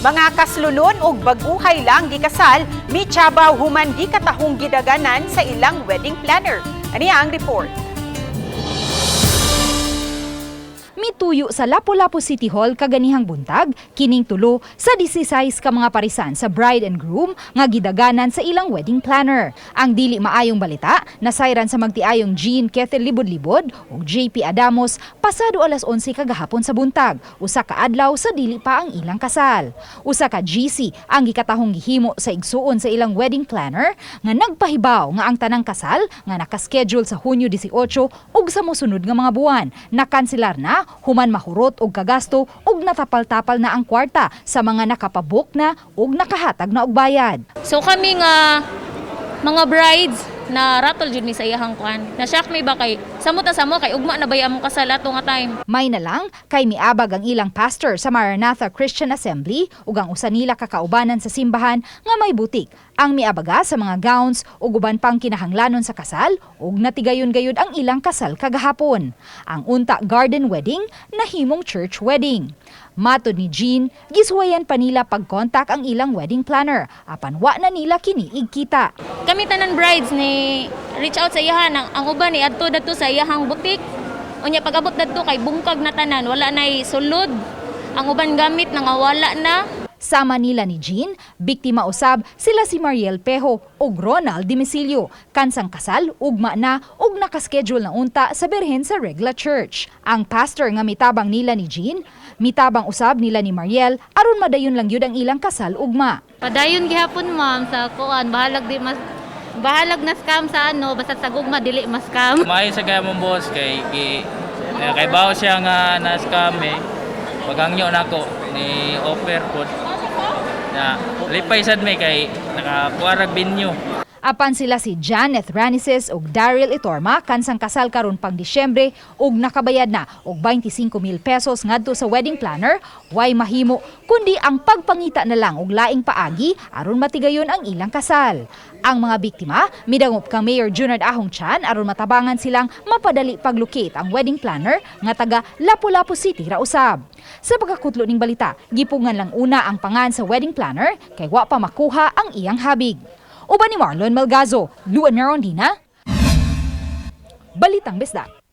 Mga kaslulon ug baguhay lang gikasal, mitsabaw human di katahong gidaganan sa ilang wedding planner. Aniya ang report. Mituyo sa Lapu-Lapu City Hall kaganihang buntag, kining tulo sa 16 ka mga parisan sa bride and groom nga gidaganan sa ilang wedding planner. Ang dili maayong balita, nasayran sa magtiayong Jean Kethel Libod-Libod ug JP Adamos pasado alas 11 kagahapon sa buntag, usa ka adlaw sa dili pa ang ilang kasal. Usa ka GC ang gikatahong gihimo sa igsuon sa ilang wedding planner nga nagpahibaw nga ang tanang kasal nga nakaschedule sa Hunyo 18 ug sa mosunod nga mga buwan nakanselar na human mahurot og kagasto ug natapal-tapal na ang kwarta sa mga nakapabok na ug nakahatag na og bayad. So kami nga mga brides na ratol jud ni sa iyahang kwan. Na-shock mi ba kay samot na samo kay ugma na bay among kasal ato nga time. May na lang kay miabag ang ilang pastor sa Maranatha Christian Assembly ug ang usa nila kakaubanan sa simbahan nga may butik. Ang miabaga sa mga gowns ug uban pang kinahanglanon sa kasal ug natigayon-gayud ang ilang kasal kagahapon. Ang unta garden wedding nahimong church wedding. Matod ni Jean, giswayan pa nila pag-contact ang ilang wedding planner apan wa na nila kini igkita. Kami tanan brides ni reach out sa iyahan ang uban ni adto dadto sa iyahang butik. Unya pag-abot dadto kay bungkag na tanan, wala nay sulod. Ang uban gamit nangawala na. Sa Manila ni Jean, biktima usab sila si Mariel Pejo ug Ronald Dimisilio. Kansang kasal, ugma na ug nakaschedule na unta sa Birhen sa Regla Church. Ang pastor nga mitabang nila ni Jean, mitabang usab nila ni Mariel aron madayon lang yun ang ilang kasal ugma. Padayon gihapon ma'am sa kuan, bahalag na scam sa basta sa gugma dili mas scam. Maayo sa kaya mong boss kay bawo siya nga na scam pagangyo nako ni offer pod na lipay sad may kay nakakuarag binyo. Apan sila si Janet Ranises ug Daryl Itorma kansang kasal karon pang Disyembre ug nakabayad na og 25,000 pesos ngadto sa wedding planner, way mahimo kundi ang pagpangita na lang og laing paagi aron matigayon ang ilang kasal. Ang mga biktima midangop kang Mayor Junard Ahong Chan aron matabangan silang mapadali paglocate ang wedding planner nga taga Lapu-Lapu City ra usab. Sa pagkakutlo ning balita, gipungan lang una ang pangan sa wedding planner kay wa pa makuha ang iyang habig. Uban ni Marlon Malgazo, Luan Merondina, Balitang Bisdak.